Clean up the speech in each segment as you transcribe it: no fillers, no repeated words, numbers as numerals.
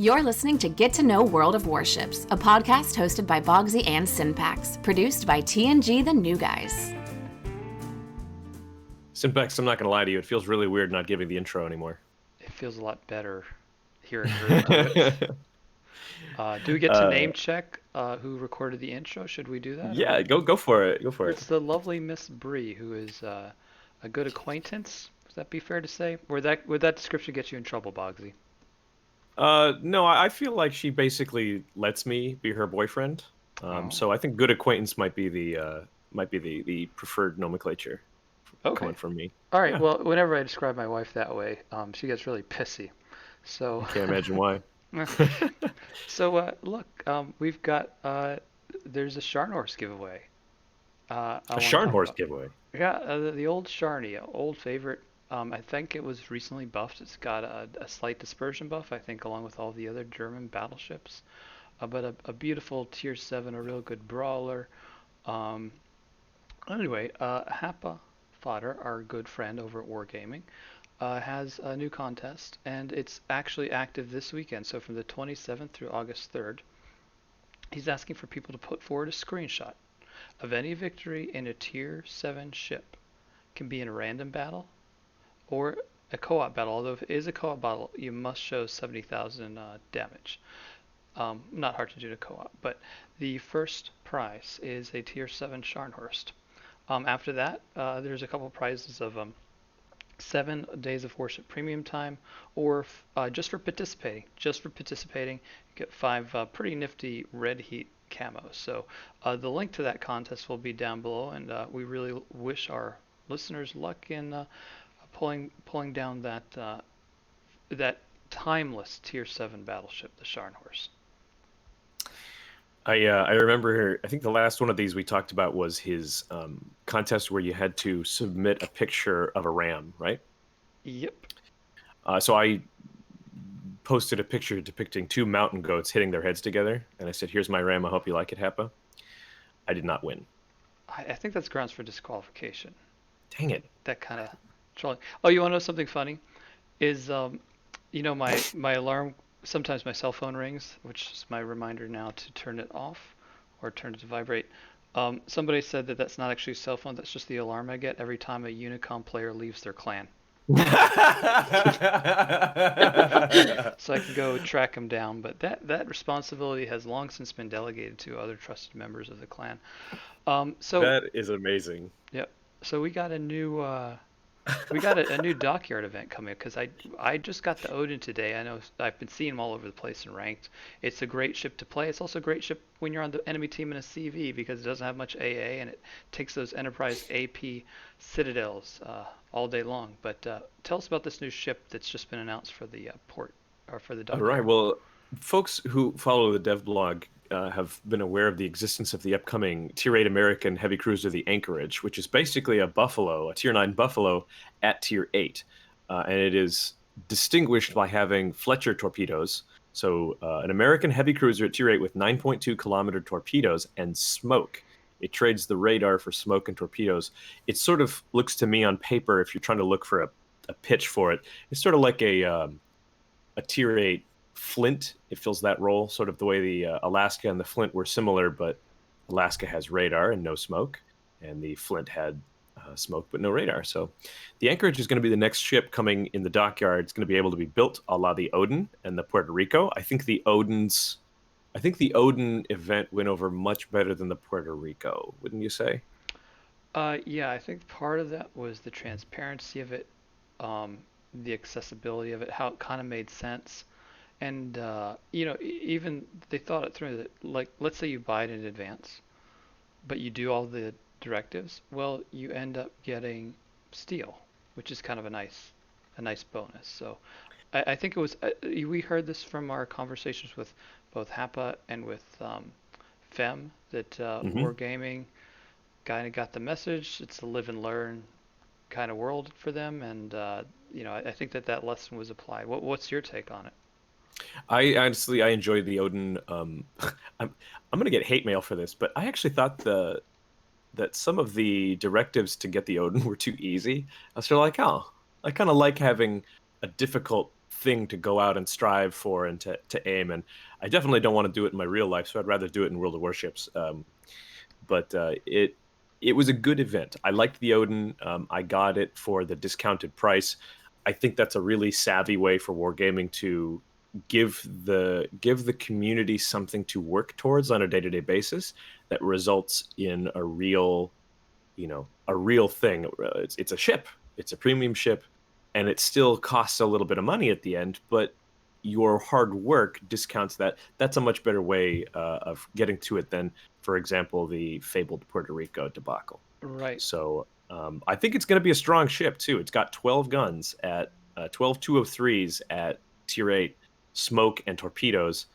You're listening to Get to Know World of Warships, a podcast hosted by Bogsy and Synpax, produced by TNG The New Guys. Synpax, I'm not going to lie to you, it feels really weird not giving the intro anymore. It feels a lot better hearing her do it. Do we get to name check who recorded the intro? Should we do that? Yeah, go for it. Go for it. It's the lovely Miss Bree, who is a good acquaintance. Would that be fair to say? Would that description get you in trouble, Bogsy? No, I feel like she basically lets me be her boyfriend. So I think good acquaintance might be the preferred nomenclature coming from me. All right. Yeah. Well, whenever I describe my wife that way, she gets really pissy. So I can't imagine why. So look, we've got there's a Scharnhorst giveaway. A Scharnhorst giveaway. Yeah, the old Scharny, old favorite. I think it was recently buffed. It's got a slight dispersion buff, I think, along with all the other German battleships. But a beautiful Tier 7, a real good brawler. Anyway, Happa Fodder, our good friend over at Wargaming, has a new contest, and it's actually active this weekend. So from the 27th through August 3rd, he's asking for people to put forward a screenshot of any victory in a Tier 7 ship. Can be in a random battle or a co-op battle. Although if it is a co-op battle, you must show 70,000 damage. Not hard to do to co-op, but the first prize is a Tier 7 Scharnhorst. After that, there's a couple of prizes of 7 days of Warship Premium time, or just for participating. You get 5 pretty nifty red heat camos. So the link to that contest will be down below, and we really wish our listeners luck in pulling down that timeless Tier 7 battleship, the Scharnhorst. I remember, I think the last one of these we talked about was his contest where you had to submit a picture of a ram, right? Yep. So I posted a picture depicting 2 mountain goats hitting their heads together, and I said, "Here's my ram, I hope you like it, Happa." I did not win. I think that's grounds for disqualification. Dang it. That kind of trolling. Oh, you want to know something funny? Is, my alarm, sometimes my cell phone rings, which is my reminder now to turn it off or turn it to vibrate. Somebody said that that's not actually a cell phone, that's just the alarm I get every time a Unicom player leaves their clan. So I can go track them down, but that responsibility has long since been delegated to other trusted members of the clan. So that is amazing. Yep. So we got a new a new dockyard event coming up, because I just got the Odin today. I know I've been seeing them all over the place in ranked. It's a great ship to play. It's also a great ship when you're on the enemy team in a CV, because it doesn't have much AA and it takes those Enterprise AP citadels all day long. But tell us about this new ship that's just been announced for the port, or for the dockyard. All right. Well, folks who follow the dev blog have been aware of the existence of the upcoming Tier 8 American heavy cruiser, the Anchorage, which is basically a Buffalo, a Tier 9 Buffalo at Tier 8. And it is distinguished by having Fletcher torpedoes. So an American heavy cruiser at Tier 8 with 9.2 kilometer torpedoes and smoke. It trades the radar for smoke and torpedoes. It sort of looks to me on paper, if you're trying to look for a pitch for it, it's sort of like a Tier 8 Flint. It fills that role, sort of the way the Alaska and the Flint were similar, but Alaska has radar and no smoke, and the Flint had smoke but no radar. So the Anchorage is going to be the next ship coming in the dockyard. It's going to be able to be built a la the Odin and the Puerto Rico. I think the Odin event went over much better than the Puerto Rico, wouldn't you say? Yeah, I think part of that was the transparency of it, the accessibility of it, how it kind of made sense. And, even they thought it through that, like, let's say you buy it in advance, but you do all the directives. Well, you end up getting steel, which is kind of a nice bonus. So I think it was, we heard this from our conversations with both Happa and with Fem, that Wargaming kind of got the message. It's a live and learn kind of world for them. And, I think that lesson was applied. What's your take on it? I enjoyed the Odin. I'm going to get hate mail for this, but I actually thought that some of the directives to get the Odin were too easy. I was sort of like, oh, I kind of like having a difficult thing to go out and strive for and to aim. And I definitely don't want to do it in my real life, so I'd rather do it in World of Warships. But it was a good event. I liked the Odin. I got it for the discounted price. I think that's a really savvy way for wargaming to give the community something to work towards on a day-to-day basis that results in a real thing. It's a ship. It's a premium ship, and it still costs a little bit of money at the end, but your hard work discounts that. That's a much better way of getting to it than, for example, the fabled Puerto Rico debacle. Right. So I think it's going to be a strong ship too. It's got 12 guns at 12 203s at tier 8, smoke and torpedoes.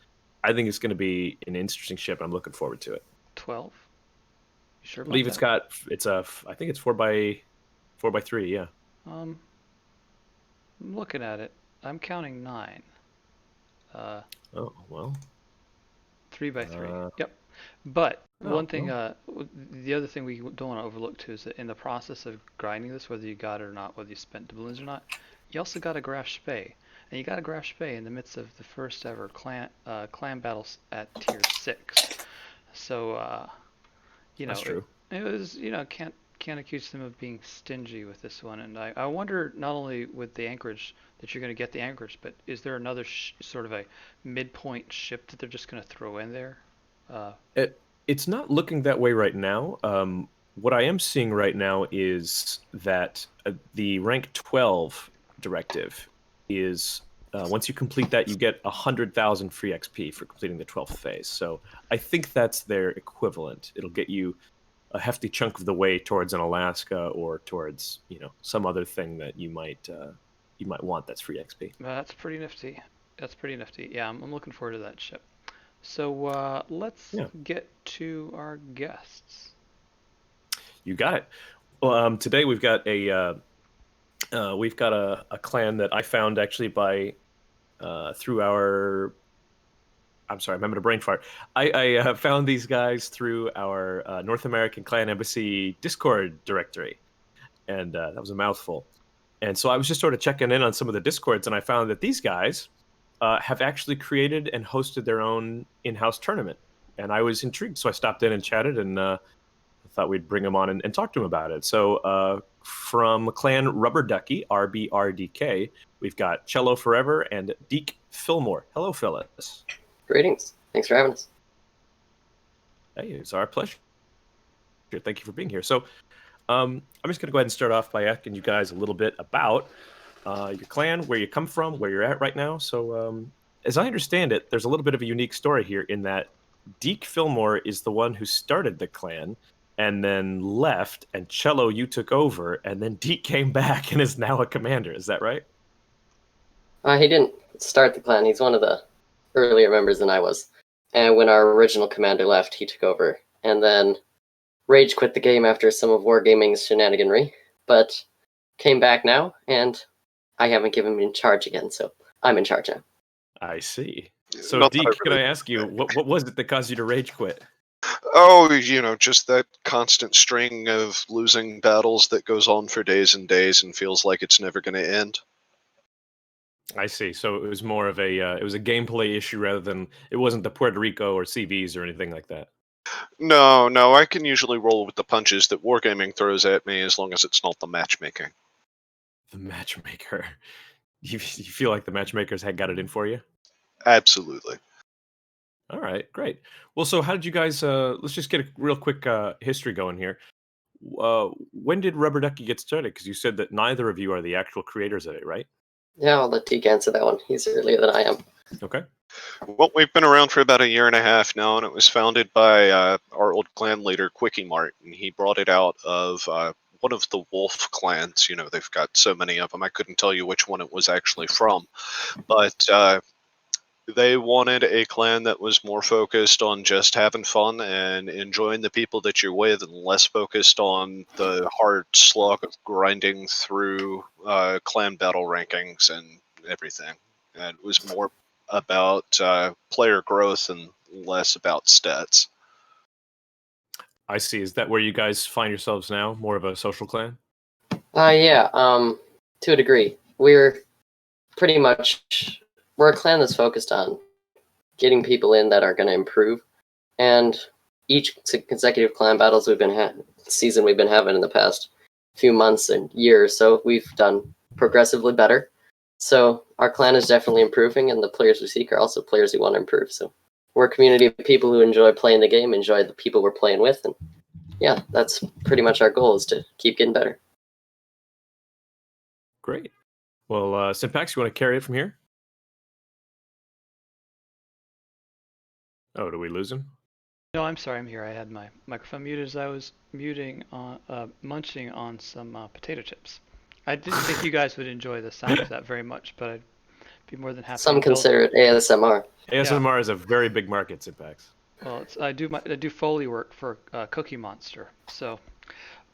I think it's going to be an interesting ship. I'm looking forward to it. 12. You sure I about believe that? I think it's 4x3. Yeah. I'm looking at it. I'm counting 9. Oh well. 3 by 3. Uh, Yep. But oh, one thing, well. the other thing we don't want to overlook too is that in the process of grinding this, whether you got it or not, whether you spent doubloons or not, you also got a Graf Spee, and you got a Graf Spee in the midst of the first ever clan battles at tier 6. So That's true. it was can't accuse them of being stingy with this one. And I wonder not only with the Anchorage that you're going to get the Anchorage, but is there another sort of a midpoint ship that they're just going to throw in there? It's not looking that way right now. What I am seeing right now is that the rank 12 directive is once you complete that, you get 100,000 free XP for completing the 12th phase. So I think that's their equivalent. It'll get you a hefty chunk of the way towards an Alaska or towards some other thing that you might want that's free XP. That's pretty nifty. That's pretty nifty. Yeah, I'm looking forward to that ship. So let's get to our guests. You got it. Well, today we've got a clan that I found actually by through our. I'm sorry, I'm having a brain fart. I found these guys through our North American Clan Embassy Discord directory, and that was a mouthful. And so I was just sort of checking in on some of the Discords, and I found that these guys have actually created and hosted their own in-house tournament. And I was intrigued, so I stopped in and chatted, and I thought we'd bring them on and talk to them about it. So from Clan Rubber Ducky, RBRDK, we've got Cello Forever and Deke Fillmore. Hello, Phyllis. Greetings. Thanks for having us. Hey, it's our pleasure. Thank you for being here. So I'm just going to go ahead and start off by asking you guys a little bit about your clan, where you come from, where you're at right now. So as I understand it, there's a little bit of a unique story here in that Deke Fillmore is the one who started the clan and then left, and Cello, you took over, and then Deke came back and is now a commander. Is that right? He didn't start the clan. He's one of the earlier members than I was. And when our original commander left, he took over. And then Rage quit the game after some of Wargaming's shenaniganry, but came back now, and I haven't given him in charge again, so I'm in charge now. I see. So, Deke, can I ask you, what was it that caused you to rage quit? Oh, just that constant string of losing battles that goes on for days and days and feels like it's never going to end. I see. So it was more of a gameplay issue rather than, it wasn't the Puerto Rico or CVs or anything like that. No, I can usually roll with the punches that Wargaming throws at me as long as it's not the matchmaking. The matchmaker. You feel like the matchmakers had got it in for you? Absolutely. All right, great. Well, so how did you guys, let's just get a real quick history going here. When did Rubber Ducky get started? Because you said that neither of you are the actual creators of it, right? Yeah, I'll let Deke answer that one. He's earlier than I am. Okay. Well, we've been around for about 1.5 years now, and it was founded by our old clan leader, Quickie Mart, and he brought it out of one of the wolf clans. They've got so many of them, I couldn't tell you which one it was actually from. But they wanted a clan that was more focused on just having fun and enjoying the people that you're with, and less focused on the hard slog of grinding through clan battle rankings and everything. And it was more about player growth and less about stats. I see. Is that where you guys find yourselves now? More of a social clan? Yeah, to a degree. We're pretty much we're a clan that's focused on getting people in that are going to improve, and each consecutive clan battles season we've been having in the past few months and years, so we've done progressively better. So our clan is definitely improving, and the players we seek are also players who want to improve. So we're a community of people who enjoy playing the game, enjoy the people we're playing with, and yeah, that's pretty much our goal, is to keep getting better. Great. Well, Syntax, you want to carry it from here? Oh, do we lose him? No, I'm sorry, I'm here. I had my microphone muted as I was munching on some potato chips. I didn't think you guys would enjoy the sound of that very much, but I'd be more than happy. Some consider it ASMR. ASMR is a very big market, Syntax. Well, I do Foley work for Cookie Monster. So,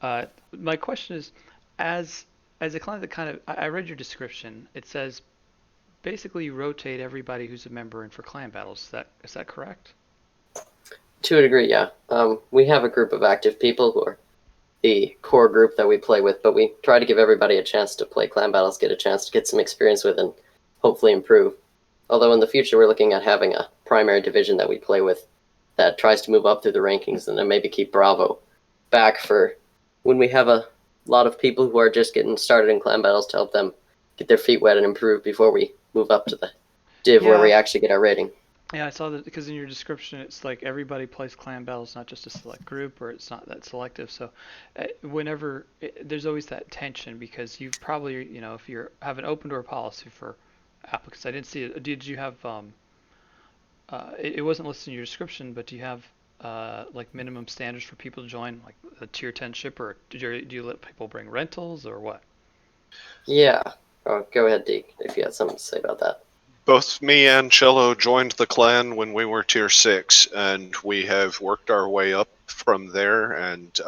my question is, as a client that kind of, I read your description. It says basically you rotate everybody who's a member in for clan battles. Is that correct? To a degree, yeah. We have a group of active people who are the core group that we play with, but we try to give everybody a chance to play clan battles, get a chance to get some experience with, and hopefully improve. Although in the future we're looking at having a primary division that we play with that tries to move up through the rankings, and then maybe keep Bravo back for when we have a lot of people who are just getting started in clan battles, to help them get their feet wet and improve before we move up to the div where we actually get our rating. Yeah, I saw that because in your description it's like everybody plays clan battles, not just a select group, or it's not that selective. So there's always that tension, because you've probably, if you have an open door policy for applicants. I didn't see it. Did you have, it wasn't listed in your description, but do you have like minimum standards for people to join, like a tier 10 ship, or do you let people bring rentals, or what? Yeah. Oh, go ahead, Deke, if you had something to say about that. Both me and Cello joined the clan when we were tier 6, and we have worked our way up from there, and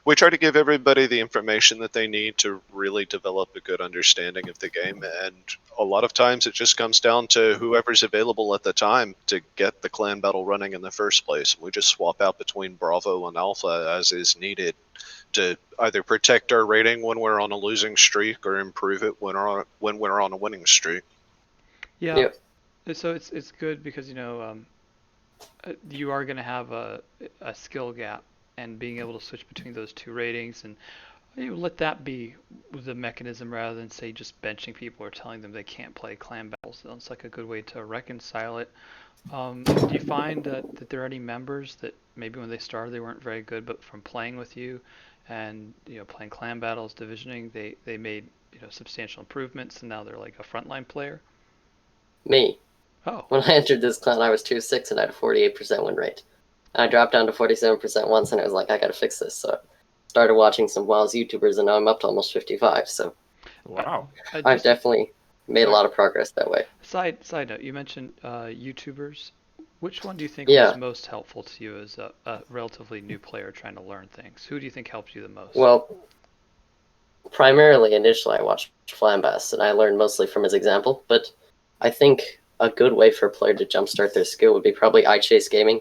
we try to give everybody the information that they need to really develop a good understanding of the game, and a lot of times it just comes down to whoever's available at the time to get the clan battle running in the first place. We just swap out between Bravo and Alpha as is needed to either protect our rating when we're on a losing streak, or improve it when we're on a winning streak. Yeah. Yep. So it's good because you are going to have a skill gap, and being able to switch between those two ratings, and you let that be the mechanism rather than, say, just benching people or telling them they can't play clan battles. It's like a good way to reconcile it. Do you find that there are any members that maybe when they started they weren't very good, but from playing with you and playing clan battles, divisioning, they made substantial improvements, and now they're like a frontline player? Me. Oh. When I entered this clan, I was 2-6 and I had a 48% win rate. I dropped down to 47% once, and I was like, I gotta fix this. So I started watching some WoW's YouTubers, and now I'm up to almost 55. So wow, I've definitely made a lot of progress that way. Side note, you mentioned YouTubers. Which one do you think was most helpful to you as a relatively new player trying to learn things? Who do you think helped you the most? Well, primarily, initially, I watched Flambast, and I learned mostly from his example. But I think a good way for a player to jumpstart their skill would be probably iChase Gaming.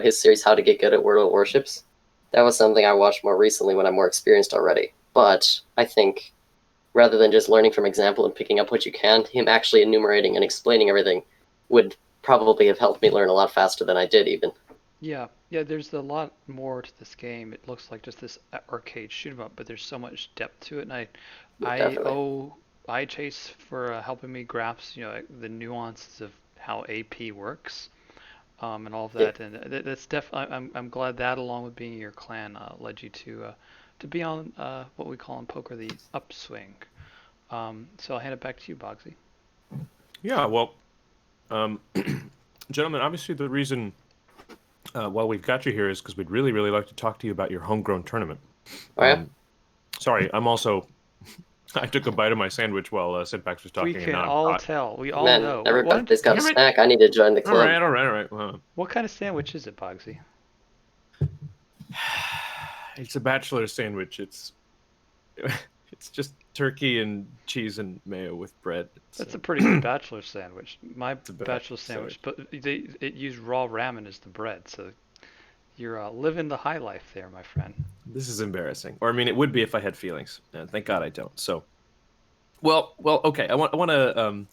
His series, How to Get Good at World of Warships. That was something I watched more recently when I'm more experienced already. But I think rather than just learning from example and picking up what you can, him actually enumerating and explaining everything would probably have helped me learn a lot faster than I did even. Yeah, there's a lot more to this game. It looks like just this arcade shoot 'em up, but there's so much depth to it, and I owe iChase for helping me grasp, the nuances of how AP works. And all of that, and that's definitely. I'm glad that, along with being in your clan, led you to be on what we call in poker the upswing. So I'll hand it back to you, Bogsy. Yeah, well, gentlemen, obviously the reason why we've got you here is because we'd really, really like to talk to you about your homegrown tournament. Oh, yeah? Sorry, I'm also. I took a bite of my sandwich while Syntax was talking. We can all tell. We all Man, know. everybody's got a snack. I need to join the club. All right. Well, what kind of sandwich is it, Bogsy? It's a bachelor sandwich. It's just turkey and cheese and mayo with bread. That's a pretty good bachelor sandwich. My bachelor sandwich. but it used raw ramen as the bread, so you're living the high life there, my friend. This is embarrassing. Or, I mean, it would be if I had feelings. And thank God I don't. So, Well, okay. I want to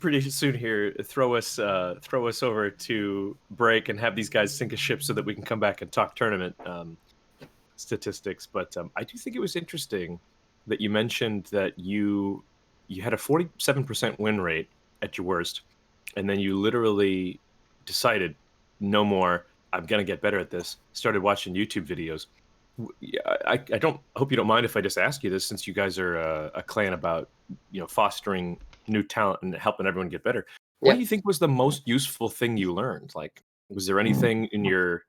pretty soon here throw us over to break and have these guys sink a ship so that we can come back and talk tournament statistics. But I do think it was interesting that you mentioned that you had a 47% win rate at your worst, and then you literally decided no more. I'm gonna get better at this. Started watching YouTube videos. I don't hope you don't mind if I just ask you this, since you guys are a clan about fostering new talent and helping everyone get better. What do you think was the most useful thing you learned? Like, was there anything in your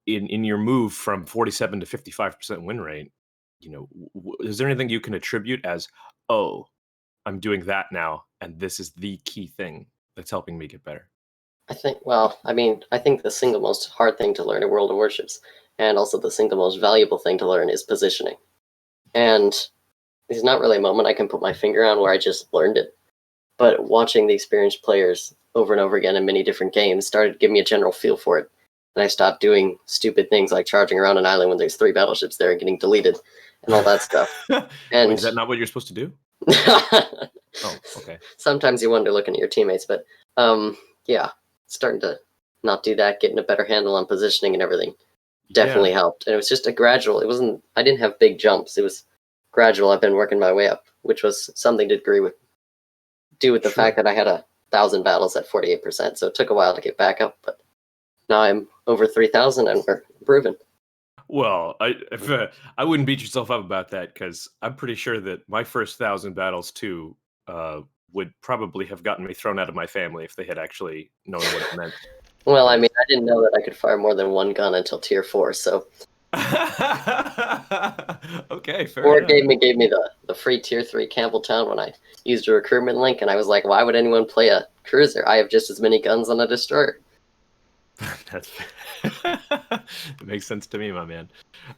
move from 47 to 55% win rate? Is there anything you can attribute as, oh, I'm doing that now, and this is the key thing that's helping me get better? I think the single most hard thing to learn in World of Warships, and also the single most valuable thing to learn, is positioning. And there's not really a moment I can put my finger on where I just learned it. But watching the experienced players over and over again in many different games started to give me a general feel for it. And I stopped doing stupid things like charging around an island when there's 3 battleships there and getting deleted and all that stuff. And wait, is that not what you're supposed to do? Oh, okay. Sometimes you wonder looking at your teammates, but yeah, starting to not do that, getting a better handle on positioning and everything definitely helped. And it was just a gradual, I didn't have big jumps. It was gradual. I've been working my way up, which was something to do with the fact that I had 1,000 battles at 48%. So it took a while to get back up, but now I'm over 3,000 and we're improving. Well, I wouldn't beat yourself up about that, because I'm pretty sure that my first 1,000 battles too would probably have gotten me thrown out of my family if they had actually known what it meant. Well, I didn't know that I could fire more than one gun until tier 4, so. Okay, fair Or enough. gave me the free tier 3 Campbelltown when I used a recruitment link, and I was like, why would anyone play a cruiser? I have just as many guns on a destroyer. That's it makes sense to me, my man.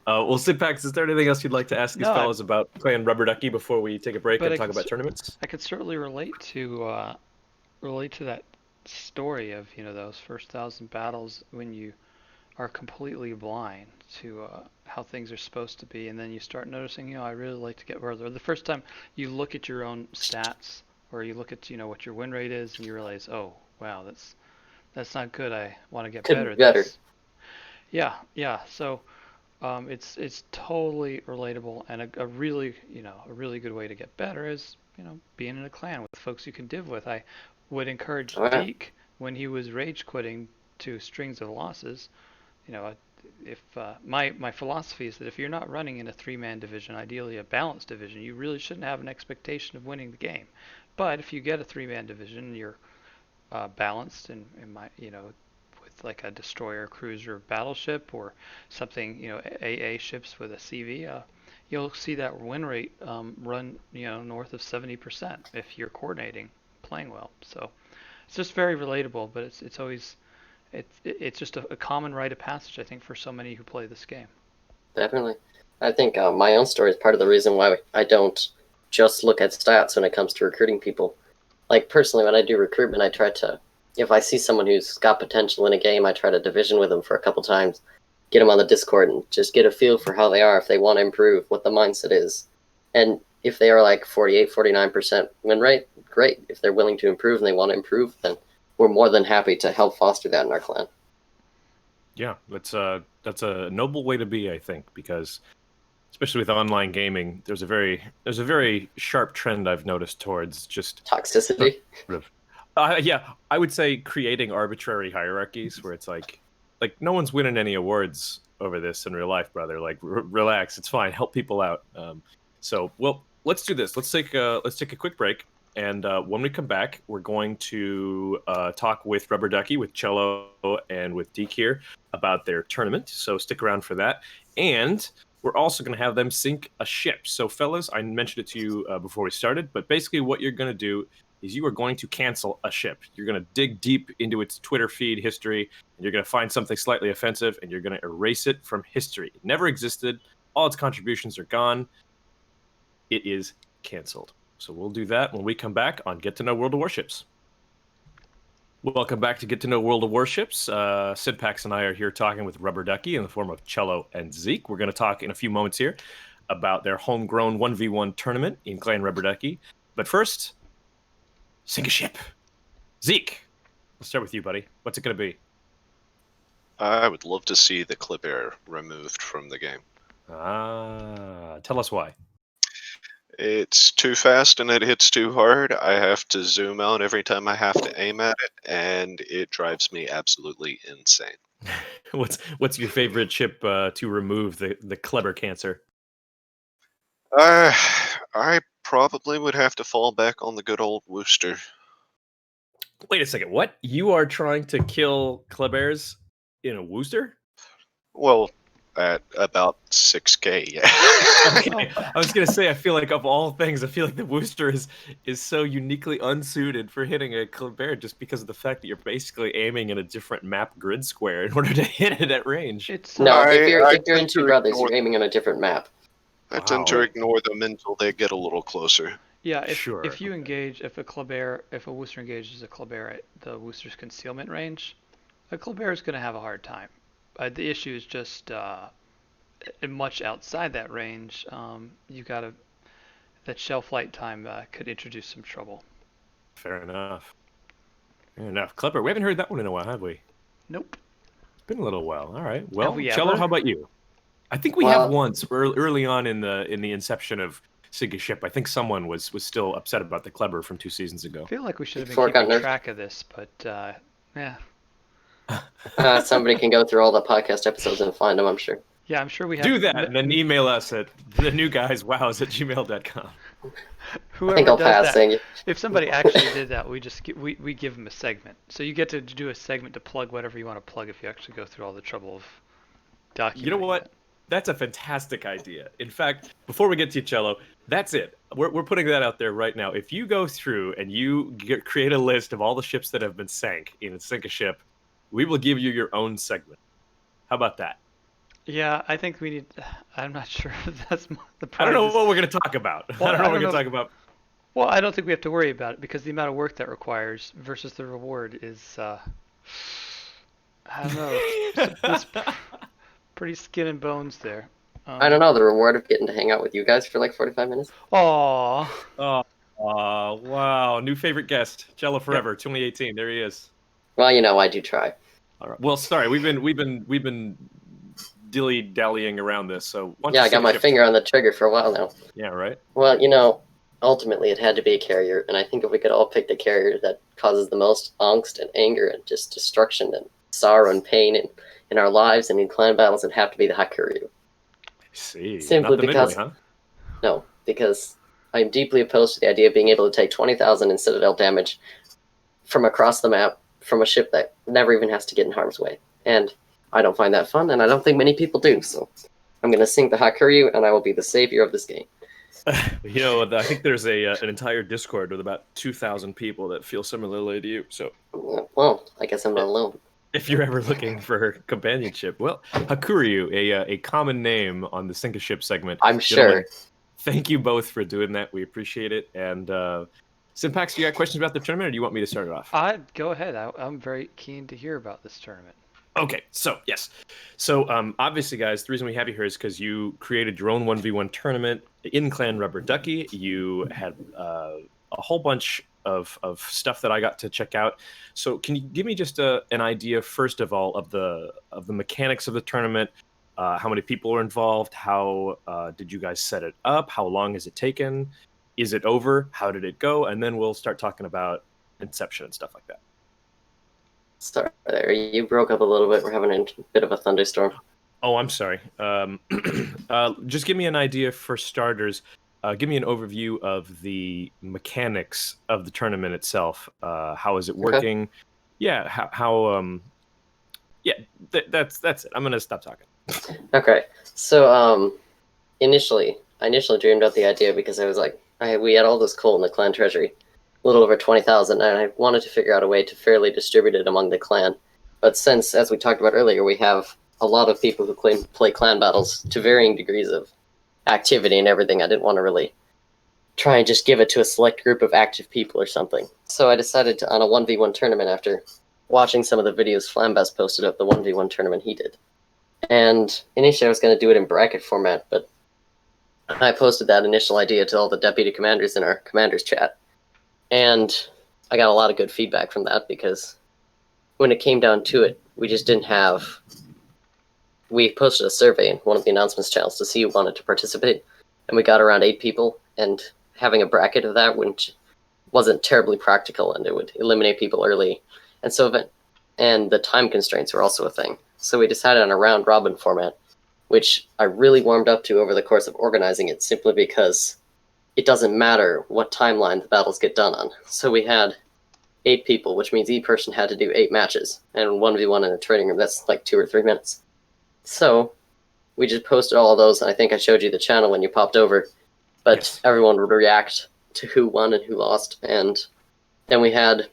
Well, Sidpax, is there anything else you'd like to ask these fellows about playing Rubber Ducky before we take a break and talk about tournaments? I could certainly relate to that story of those first 1,000 battles when you are completely blind to how things are supposed to be, and then you start noticing, I really like to get further. The first time you look at your own stats, or you look at what your win rate is, and you realize, oh wow, that's not good. I want to get better at this. Yeah. So it's totally relatable, and a really good way to get better is being in a clan with folks you can div with. I would encourage Deke, when he was rage quitting to strings of losses, if my philosophy is that if you're not running in a 3-man division, ideally a balanced division, you really shouldn't have an expectation of winning the game. But if you get a 3-man division, you're balanced and with like a destroyer, cruiser, battleship, or something, AA ships with a CV, you'll see that win rate run north of 70% if you're coordinating, playing well. So it's just very relatable, but it's always it's just a common rite of passage, I think, for so many who play this game. Definitely. I think my own story is part of the reason why I don't just look at stats when it comes to recruiting people. Like, personally, when I do recruitment, I try to, if I see someone who's got potential in a game, I try to division with them for a couple times, get them on the Discord, and just get a feel for how they are, if they want to improve, what the mindset is. And if they are like 48, 49% win rate, great. If they're willing to improve and they want to improve, then we're more than happy to help foster that in our clan. Yeah, that's a noble way to be, I think, because especially with online gaming, there's a very sharp trend I've noticed towards just toxicity. Yeah, I would say creating arbitrary hierarchies where it's like no one's winning any awards over this in real life, brother. Like, relax, it's fine. Help people out. So, well, let's do this. Let's take a quick break, and when we come back, we're going to talk with Rubber Ducky, with Cello, and with Deke here about their tournament. So stick around for that, and we're also going to have them sink a ship. So, fellas, I mentioned it to you before we started, but basically what you're going to do is you are going to cancel a ship. You're going to dig deep into its Twitter feed history, and you're going to find something slightly offensive, and you're going to erase it from history. It never existed. All its contributions are gone. It is canceled. So we'll do that when we come back on Get to Know World of Warships. Welcome back to Get to Know World of Warships. Sidpax and I are here talking with Rubber Ducky in the form of Cello and Zeke. We're going to talk in a few moments here about their homegrown 1v1 tournament in Clan Rubber Ducky. But first, sink a ship. Zeke, let's start with you, buddy. What's it going to be? I would love to see the clip air removed from the game. Tell us why. It's too fast and it hits too hard. I have to zoom out every time I have to aim at it, and it drives me absolutely insane. What's your favorite chip to remove the clever cancer? I probably would have to fall back on the good old Wooster. Wait a second. What? You are trying to kill Klebers in a Wooster? Well, at about 6K, yeah. Okay. I was gonna say, I feel like of all things, I feel like the Wooster is so uniquely unsuited for hitting a Kleber just because of the fact that you're basically aiming in a different map grid square in order to hit it at range. No, if you're in Two Brothers, you're aiming on a different map. I tend to ignore them until they get a little closer. Yeah, if you engage, if a Wooster engages a Kleber at the Wooster's concealment range, a Kleber is going to have a hard time. The issue is just much outside that range. That shell flight time could introduce some trouble. Fair enough. Kleber, we haven't heard that one in a while, have we? Nope. It's been a little while. All right. Well, we Cello, ever? how about you? I think we have once early on in the inception of Sink a Ship. I think someone was still upset about the Kleber from 2 seasons ago. I feel like we should have been keeping track of this, but yeah. Somebody can go through all the podcast episodes and find them, I'm sure. Yeah, I'm sure we have. Do that, and then email us at thenewguyswows@gmail.com. Whoever I think I'll does pass, that, thank you. if somebody actually did that, we give them a segment. So you get to do a segment to plug whatever you want to plug if you actually go through all the trouble of documenting. You know what? It. That's a fantastic idea. In fact, before we get to you, Cello, that's it. We're putting that out there right now. If you go through and you create a list of all the ships that have been sank in Sink a Ship, we will give you your own segment. How about that? Yeah, I think we need. I'm not sure if that's the prize. I don't know what we're going to talk about. Well, I don't know what we're going to talk about. Well, I don't think we have to worry about it because the amount of work that requires versus the reward is. I don't know. It's pretty skin and bones there. I don't know, the reward of getting to hang out with you guys for like 45 minutes. Aww. Oh, wow. New favorite guest, Cello Forever, 2018. There he is. Well, you know, I do try. All right. Well, sorry, we've been dilly-dallying around this, so... Yeah, I got my finger on the trigger for a while now. Yeah, right? Well, you know, ultimately it had to be a carrier, and I think if we could all pick the carrier that causes the most angst and anger and just destruction and sorrow and pain in our lives and in clan battles, it'd have to be the Hakuryu. I see. Simply Not the because... Midway, huh? No, because I'm deeply opposed to the idea of being able to take 20,000 in Citadel damage from across the map from a ship that never even has to get in harm's way. And I don't find that fun, and I don't think many people do, so I'm going to sink the Hakuryu, and I will be the savior of this game. You know, I think there's an entire Discord with about 2,000 people that feel similarly to you, so... Well, I guess I'm not alone. If you're ever looking for companionship, well, Hakuryu, a common name on the Sink a Ship segment. I'm sure. Thank you both for doing that. We appreciate it. And Simpax, you got questions about the tournament, or do you want me to start it off? Go ahead. I'm very keen to hear about this tournament. Okay, so yes. So obviously, guys, the reason we have you here is because you created your own 1v1 tournament in Clan Rubber Ducky. You had a whole bunch of stuff that I got to check out. So can you give me just an idea, first of all, of the mechanics of the tournament? How many people are involved? How did you guys set it up? How long has it taken? Is it over? How did it go? And then we'll start talking about Inception and stuff like that. Sorry, there. You broke up a little bit. We're having a bit of a thunderstorm. Oh, I'm sorry. Just give me an idea for starters. Give me an overview of the mechanics of the tournament itself. How is it working? Okay. Yeah. How yeah. That's it. I'm gonna stop talking. Okay. So I initially dreamed up the idea because I was like, we had all this coal in the clan treasury, a little over 20,000, and I wanted to figure out a way to fairly distribute it among the clan. But since, as we talked about earlier, we have a lot of people who play clan battles to varying degrees of activity and everything, I didn't want to really try and just give it to a select group of active people or something. So I decided to, on a 1v1 tournament, after watching some of the videos Flambas posted of the 1v1 tournament he did. And initially I was going to do it in bracket format, but I posted that initial idea to all the deputy commanders in our commanders chat, and I got a lot of good feedback from that because when it came down to it, we just didn't have. We posted a survey in one of the announcements channels to see who wanted to participate, and we got around 8 people, and having a bracket of that wasn't terribly practical, and it would eliminate people early, and the time constraints were also a thing. So we decided on a round robin format, which I really warmed up to over the course of organizing it, simply because it doesn't matter what timeline the battles get done on. So we had 8 people, which means each person had to do 8 matches, and 1v1 in a training room, that's like 2 or 3 minutes. So we just posted all of those, and I think I showed you the channel when you popped over, but Yes. Everyone would react to who won and who lost, and then we had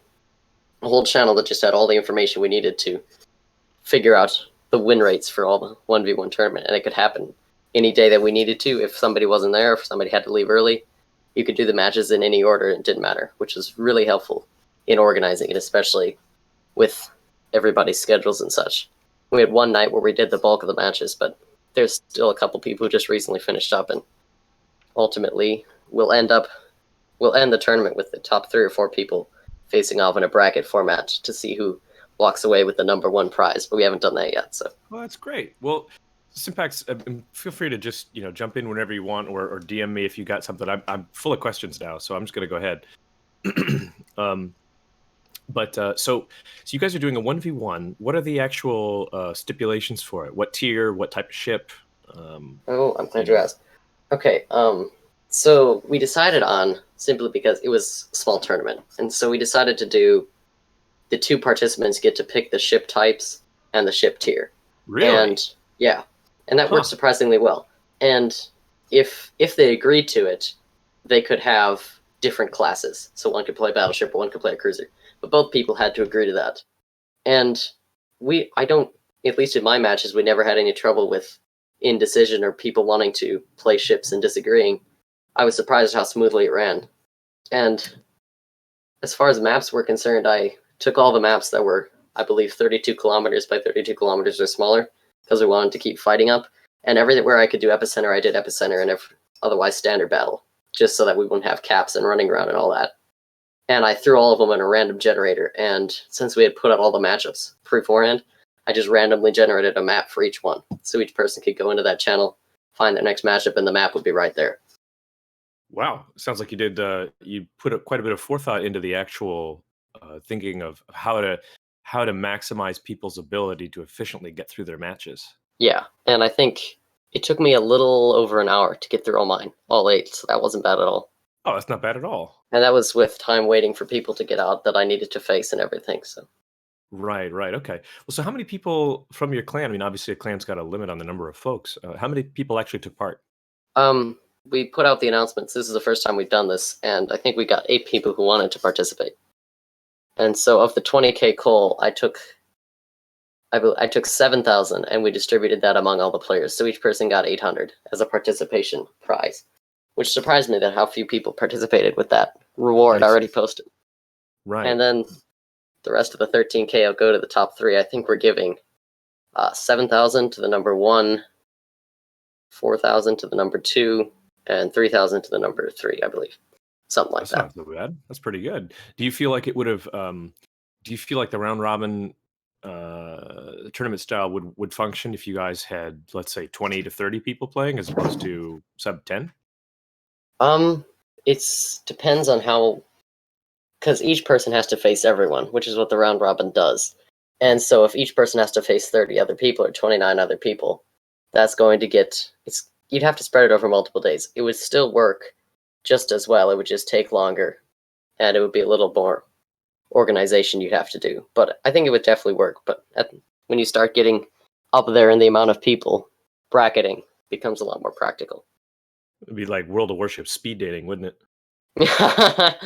a whole channel that just had all the information we needed to figure out the win rates for all the 1v1 tournament, and it could happen any day that we needed to. If somebody wasn't there, if somebody had to leave early, you could do the matches in any order, and it didn't matter, which was really helpful in organizing it, especially with everybody's schedules and such. We had one night where we did the bulk of the matches, but there's still a couple people who just recently finished up, and ultimately we'll end the tournament with the top 3 or 4 people facing off in a bracket format to see who walks away with the number 1 prize, but we haven't done that yet. So Well, that's great. Well, Simpax, feel free to just jump in whenever you want, or DM me if you got something. I'm full of questions now, so I'm just gonna go ahead. So you guys are doing a 1v1. What are the actual stipulations for it? What tier? What type of ship? I'm glad you asked. Okay, so we decided on, simply because it was a small tournament, and so we decided to do the 2 participants get to pick the ship types and the ship tier. Really? And yeah, and that worked surprisingly well. And if they agreed to it, they could have different classes. So one could play battleship, or one could play a cruiser. But both people had to agree to that. And at least in my matches, we never had any trouble with indecision or people wanting to play ships and disagreeing. I was surprised how smoothly it ran. And as far as maps were concerned, I took all the maps that were, I believe, 32 kilometers by 32 kilometers or smaller, because we wanted to keep fighting up. And everywhere I could do epicenter, I did epicenter, and otherwise standard battle, just so that we wouldn't have caps and running around and all that. And I threw all of them in a random generator, and since we had put out all the matchups beforehand, I just randomly generated a map for each one. So each person could go into that channel, find their next matchup, and the map would be right there. Wow, sounds like you did. You put quite a bit of forethought into the actual thinking of how to maximize people's ability to efficiently get through their matches. Yeah, and I think it took me a little over an hour to get through all 8, so that wasn't bad at all. Oh, that's not bad at all. And that was with time waiting for people to get out that I needed to face and everything. So Right. Okay. Well, so how many people from your clan? I mean, obviously, a clan's got a limit on the number of folks. How many people actually took part? we put out the announcements. This is the first time we've done this, and I think we got 8 people who wanted to participate. And so of the 20k coal, I took 7,000, and we distributed that among all the players. So each person got 800 as a participation prize, which surprised me that how few people participated with that reward already posted. Right. And then the rest of the 13k will go to the top 3. I think we're giving 7,000 to the number 1, 4,000 to the number 2, and 3,000 to the number 3, I believe. Something like that. That's not so bad. That's pretty good. Do you feel like it would have? Do you feel like the round robin tournament style would function if you guys had, let's say, 20 to 30 people playing as opposed to sub 10? It depends on how, because each person has to face everyone, which is what the round robin does. And so if each person has to face 30 other people or 29 other people, that's going to you'd have to spread it over multiple days. It would still work just as well. It would just take longer, and it would be a little more organization you'd have to do. But I think it would definitely work. But when you start getting up there in the amount of people, bracketing becomes a lot more practical. It'd be like World of Warships speed dating, wouldn't it?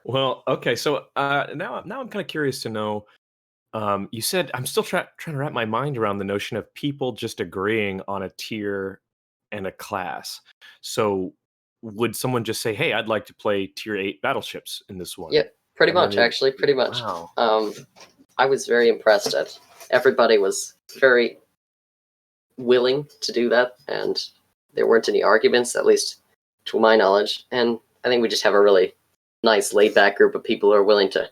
Well, okay. So now I'm kind of curious to know. You said, I'm still trying to wrap my mind around the notion of people just agreeing on a tier and a class. So would someone just say, hey, I'd like to play tier 8 battleships in this one? Yeah, pretty much. Wow. I was very impressed at everybody was very willing to do that, and there weren't any arguments, at least to my knowledge. And I think we just have a really nice, laid-back group of people who are willing to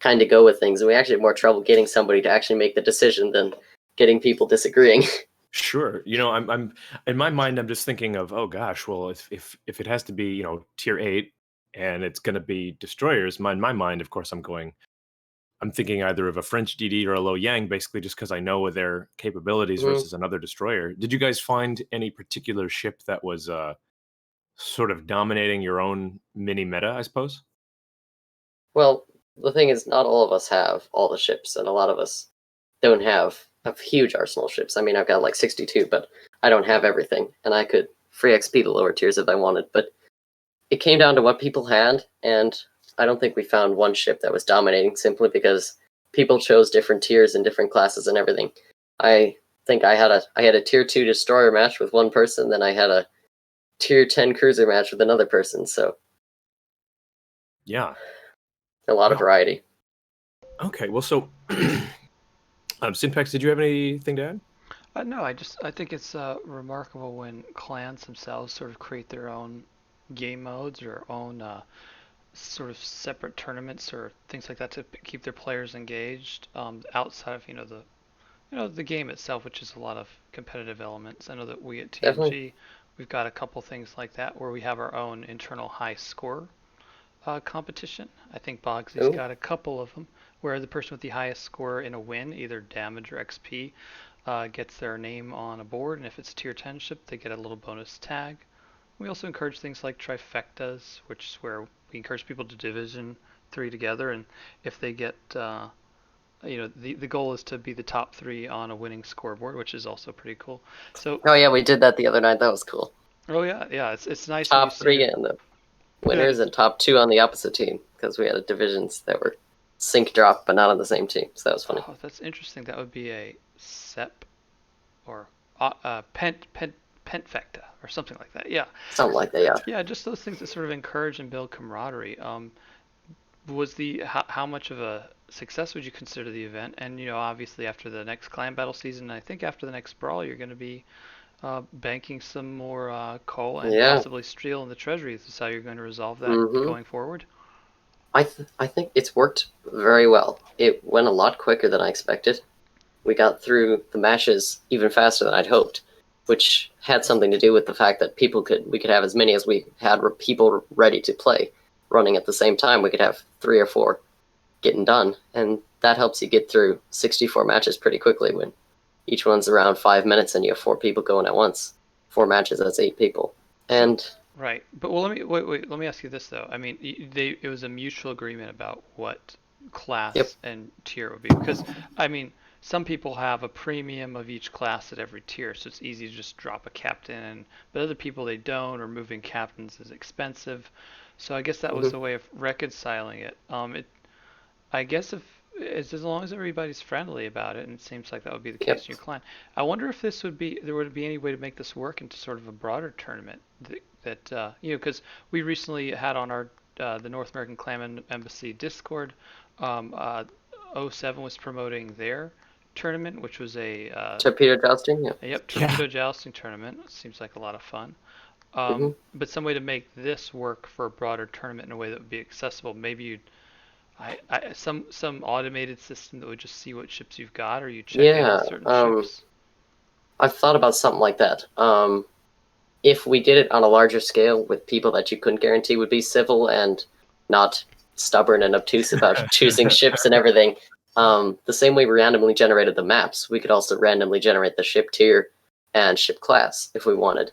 kind of go with things. And we actually have more trouble getting somebody to actually make the decision than getting people disagreeing. Sure. I'm in my mind, I'm just thinking of, oh gosh, well, if it has to be, tier 8 and it's going to be destroyers, in my mind, of course, I'm thinking either of a French DD or a Lo Yang, basically just because I know their capabilities versus another destroyer. Did you guys find any particular ship that was sort of dominating your own mini meta, I suppose? Well, the thing is, not all of us have all the ships, and a lot of us don't have a huge arsenal of ships. I mean, I've got like 62, but I don't have everything, and I could free XP the lower tiers if I wanted, but it came down to what people had, and I don't think we found one ship that was dominating simply because people chose different tiers and different classes and everything. I think I had a tier 2 destroyer match with one person, then I had a tier 10 cruiser match with another person, so Yeah. a lot of variety. Okay, well, so Syntax, did you have anything to add? No, I think it's remarkable when clans themselves sort of create their own game modes or own sort of separate tournaments or things like that to keep their players engaged outside of the game itself, which is a lot of competitive elements. I know that we at TNG Definitely. we've got a couple things like that where we have our own internal high score competition. I think Bogsy's got a couple of them where the person with the highest score in a win, either damage or XP, gets their name on a board, and if it's a tier 10 ship, they get a little bonus tag. We also encourage things like trifectas, which is where we encourage people to division 3 together, and if they get, the goal is to be the top 3 on a winning scoreboard, which is also pretty cool. So, Oh yeah, we did that the other night. That was cool. oh yeah, it's nice when you Top see 3 it. and the winners, and top 2 on the opposite team, because we had divisions that were sync drop but not on the same team. So that was funny. Oh, that's interesting. That would be a SEP or Pentfecta or something like that. Yeah. Something like that, yeah. Yeah, just those things that sort of encourage and build camaraderie. Was how much of a success would you consider the event? And obviously after the next clan battle season, I think after the next brawl, you're going to be banking some more coal and possibly steel in the treasury. Is this how you're going to resolve that going forward? I think it's worked very well. It went a lot quicker than I expected. We got through the matches even faster than I'd hoped, which had something to do with the fact that we could have as many as we had people ready to play running at the same time. We could have 3 or 4 getting done, and that helps you get through 64 matches pretty quickly when each one's around 5 minutes and you have 4 people going at once. 4 matches, that's 8 people. And right, but well, let me ask you this though. I mean, it was a mutual agreement about what class and tier would be, because I mean, some people have a premium of each class at every tier, so it's easy to just drop a captain, but other people they don't, or moving captains is expensive. So I guess that was the way of reconciling it. I guess if as long as everybody's friendly about it, and it seems like that would be the case in your clan. I wonder if there would be any way to make this work into sort of a broader tournament that because we recently had on our the North American Clan Embassy Discord, O7 was promoting their tournament, which was a torpedo jousting, torpedo jousting tournament. It seems like a lot of fun. But some way to make this work for a broader tournament in a way that would be accessible. Maybe you'd some automated system that would just see what ships you've got, or you check in on certain ships. I've thought about something like that. If we did it on a larger scale with people that you couldn't guarantee would be civil and not stubborn and obtuse about choosing ships and everything, the same way we randomly generated the maps, we could also randomly generate the ship tier and ship class if we wanted.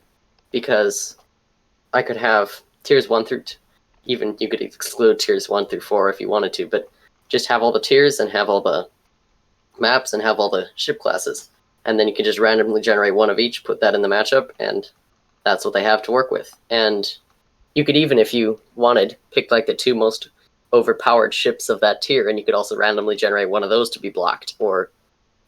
Because I could have tiers 1 through even you could exclude tiers 1 through 4 if you wanted to, but just have all the tiers and have all the maps and have all the ship classes. And then you can just randomly generate one of each, put that in the matchup, and that's what they have to work with. And you could even, if you wanted, pick like the 2 most overpowered ships of that tier, and you could also randomly generate one of those to be blocked, or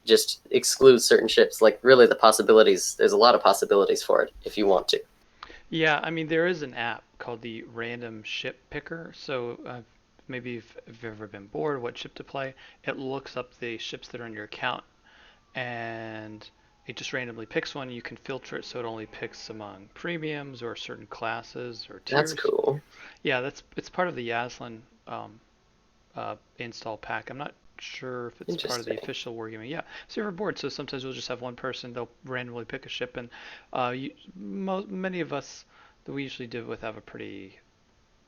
just exclude certain ships. Like, really, there's a lot of possibilities for it if you want to. Yeah, I mean, there is an app called the Random Ship Picker. So maybe if you've ever been bored what ship to play, it looks up the ships that are in your account, and it just randomly picks one. You can filter it so it only picks among premiums or certain classes or tiers. That's cool. Yeah, it's part of the Yaslin install pack. I'm not sure if it's part of the Interesting. official Wargaming. Yeah, server board. So sometimes we'll just have one person. They'll randomly pick a ship, and many of us that we usually do it with have a pretty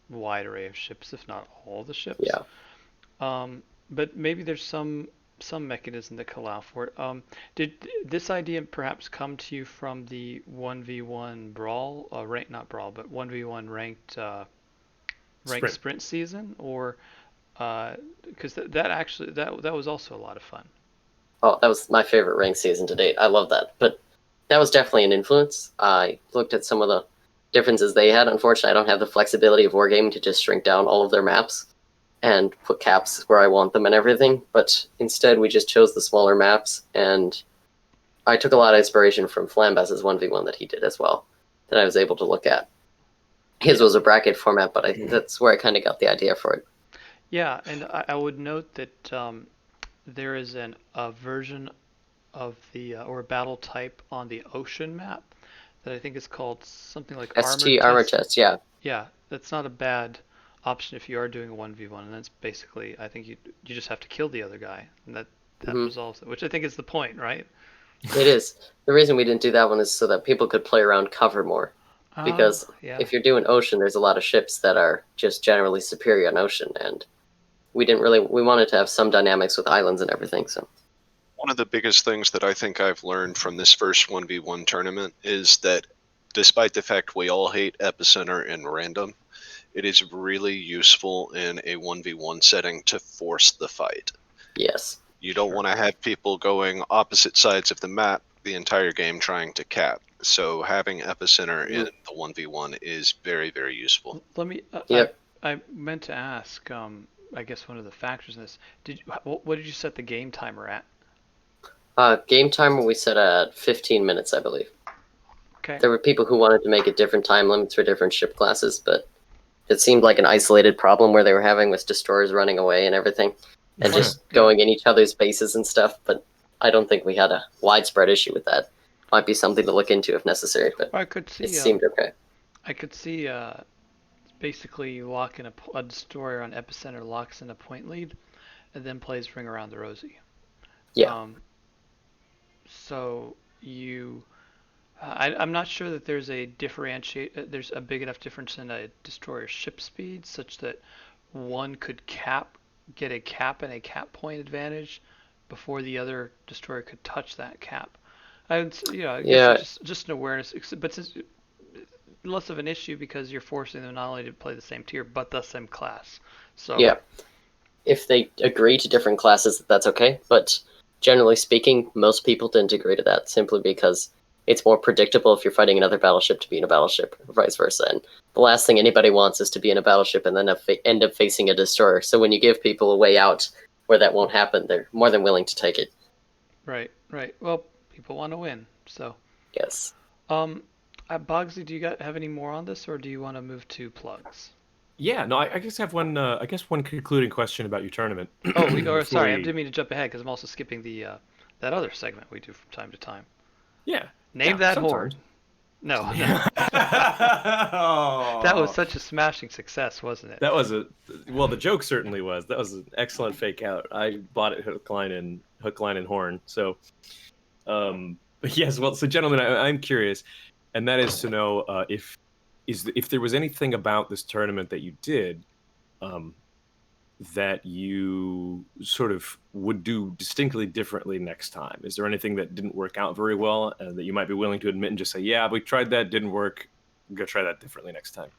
wide array of ships, if not all the ships. Yeah. But maybe there's some mechanism that could allow for it. Did this idea perhaps come to you from the 1v1 brawl, not brawl, but 1v1 ranked sprint season, or because that was also a lot of fun. Oh, that was my favorite ranked season to date. I love that. But that was definitely an influence. I looked at some of the differences they had. Unfortunately, I don't have the flexibility of Wargaming to just shrink down all of their maps and put caps where I want them and everything. But instead, we just chose the smaller maps, and I took a lot of inspiration from Flambaz's 1v1 that he did as well, that I was able to look at. His was a bracket format, but that's where I kind of got the idea for it. Yeah, and I would note that there is a version of the or a battle type on the ocean map that I think is called something like ST Armor Test, yeah. Yeah, that's not a bad option if you are doing a 1v1, and that's basically, I think you just have to kill the other guy, and that resolves it, which I think is the point, right? It is. The reason we didn't do that one is so that people could play around cover more. Because if you're doing ocean, there's a lot of ships that are just generally superior on ocean, and we wanted to have some dynamics with islands and everything. So one of the biggest things that I think I've learned from this first 1v1 tournament is that despite the fact we all hate epicenter and random, it is really useful in a 1v1 setting to force the fight. Yes. You don't want to have people going opposite sides of the map the entire game trying to cap. So having epicenter in the 1v1 is very, very useful. Let me. I meant to ask. I guess one of the factors in this. What did you set the game timer at? Game timer we set at 15 minutes, I believe. Okay. There were people who wanted to make it different time limits for different ship classes, but it seemed like an isolated problem where they were having with destroyers running away and everything, and just going in each other's bases and stuff. But I don't think we had a widespread issue with that. Might be something to look into if necessary, but I could see, it seemed okay. I could see basically locking a destroyer on epicenter, locks in a point lead, and then plays Ring Around the Rosie. Yeah. So you, I'm not sure that there's there's a big enough difference in a destroyer's ship speed such that one could get a cap and a cap point advantage before the other destroyer could touch that cap. I guess it's just an awareness, but since less of an issue because you're forcing them not only to play the same tier but the same class. So yeah, if they agree to different classes, that's okay. But generally speaking, most people didn't agree to that simply because it's more predictable if you're fighting another battleship to be in a battleship, or vice versa. And the last thing anybody wants is to be in a battleship and then end up facing a destroyer. So when you give people a way out where that won't happen, they're more than willing to take it. Right. Well, people want to win, so. Yes. Bogsy, do you have any more on this, or do you want to move to plugs? Yeah, no, I guess I have one. One concluding question about your tournament. Sorry, I didn't mean to jump ahead because I'm also skipping the that other segment we do from time to time. Yeah. Name that sometimes. horde. No. Oh. That was such a smashing success, wasn't it? That was the joke certainly was. That was an excellent fake out. I bought it hook, line, and horn. So, yes. Well, so gentlemen, I'm curious, and that is to know if there was anything about this tournament that you did, that you sort of would do distinctly differently next time. Is there anything that didn't work out very well that you might be willing to admit and just say, yeah, we tried that, didn't work. I'm going to try that differently next time.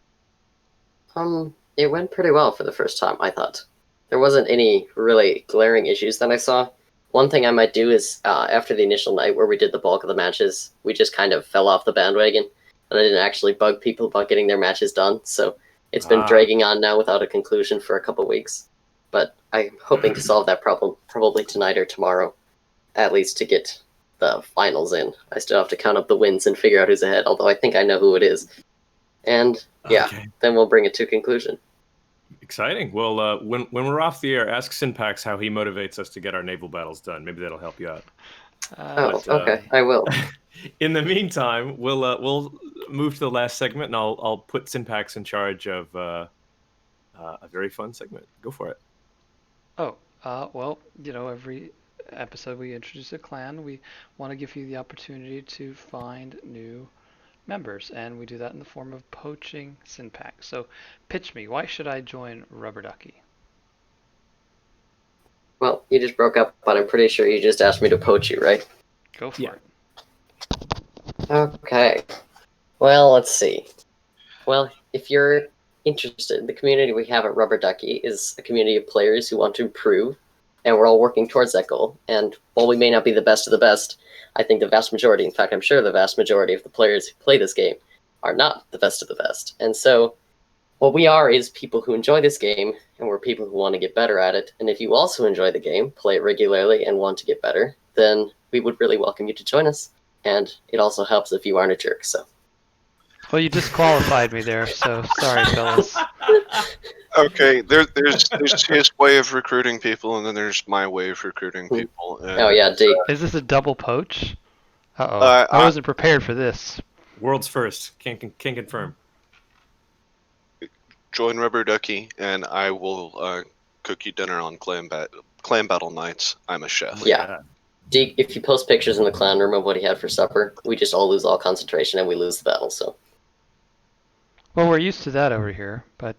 It went pretty well for the first time, I thought. There wasn't any really glaring issues that I saw. One thing I might do is, after the initial night where we did the bulk of the matches, we just kind of fell off the bandwagon, and I didn't actually bug people about getting their matches done, so it's been dragging on now without a conclusion for a couple weeks. But I'm hoping to solve that problem probably tonight or tomorrow, at least to get the finals in. I still have to count up the wins and figure out who's ahead, although I think I know who it is. And then we'll bring it to a conclusion. Exciting. Well, when we're off the air, ask Synpax how he motivates us to get our naval battles done. Maybe that'll help you out. Oh, But, okay. I will. in the meantime, we'll move to the last segment, and I'll put Synpax in charge of a very fun segment. Go for it. Oh, well, every episode we introduce a clan, we want to give you the opportunity to find new members, and we do that in the form of poaching Synpax. So, pitch me. Why should I join Rubber Ducky? Well, you just broke up, but I'm pretty sure you just asked me to poach you, right? Go for it. Okay. Well, let's see. Well, if you're interested, the community we have at Rubber Ducky is a community of players who want to improve, and we're all working towards that goal. And while we may not be the best of the best, I think the vast majority, in fact, I'm sure the vast majority of the players who play this game are not the best of the best. And so what we are is people who enjoy this game, and we're people who want to get better at it. And if you also enjoy the game, play it regularly, and want to get better, then we would really welcome you to join us. And it also helps if you aren't a jerk, so. Well, you disqualified me there, so sorry, fellas. Okay, there's his way of recruiting people, and then there's my way of recruiting people. And, Oh, yeah, Deke. Is this a double poach? Uh-oh. I I wasn't prepared for this. World's first. Can confirm. join Rubber Ducky, and I will cook you dinner on clan battle nights. I'm a chef. Yeah. Deke, if you post pictures in the clan room of what he had for supper, we just all lose all concentration and we lose the battle, so. Well, we're used to that over here, but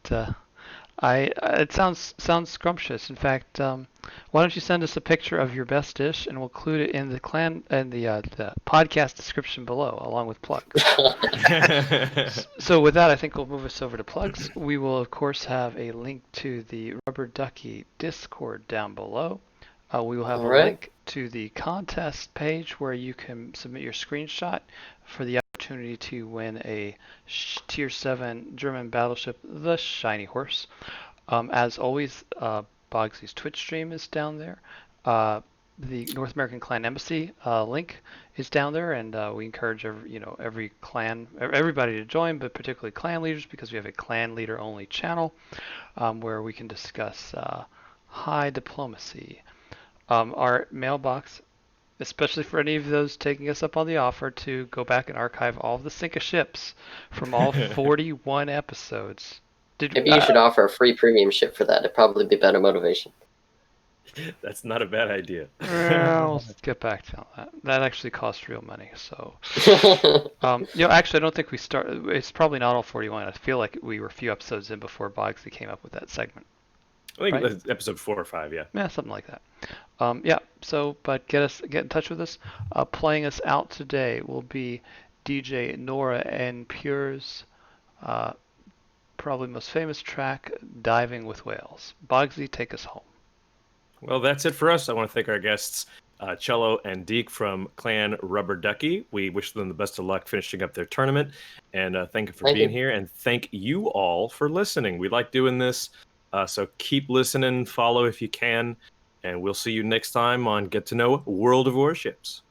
it sounds scrumptious. In fact, why don't you send us a picture of your best dish, and we'll include it in the the podcast description below, along with plugs. So with that, I think we'll move us over to plugs. We will, of course, have a link to the Rubber Ducky Discord down below. We will have a link to the contest page where you can submit your screenshot for the opportunity to win a Tier 7 German battleship, the Shiny Horse. As always, Bogsy's Twitch stream is down there. The North American Clan Embassy link is down there, and we encourage every clan, everybody to join, but particularly clan leaders, because we have a clan leader only channel where we can discuss high diplomacy. Our mailbox, especially for any of those taking us up on the offer to go back and archive all of the Sink of Ships from all 41 episodes. Maybe you should offer a free premium ship for that. It'd probably be better motivation. That's not a bad idea. Well, let's get back to that. That actually costs real money. So, actually, I don't think we started. It's probably not all 41. I feel like we were a few episodes in before Bogsy came up with that segment. I think it was episode 4 or 5, yeah. Yeah, something like that. So, but get in touch with us. Playing us out today will be DJ Nora and Pure's probably most famous track, Diving with Whales. Bogsy, take us home. Well, that's it for us. I want to thank our guests, Cello and Deke from Clan Rubber Ducky. We wish them the best of luck finishing up their tournament, and thank you for being here, and thank you all for listening. We like doing this, so keep listening, follow if you can, and we'll see you next time on Get to Know World of Warships.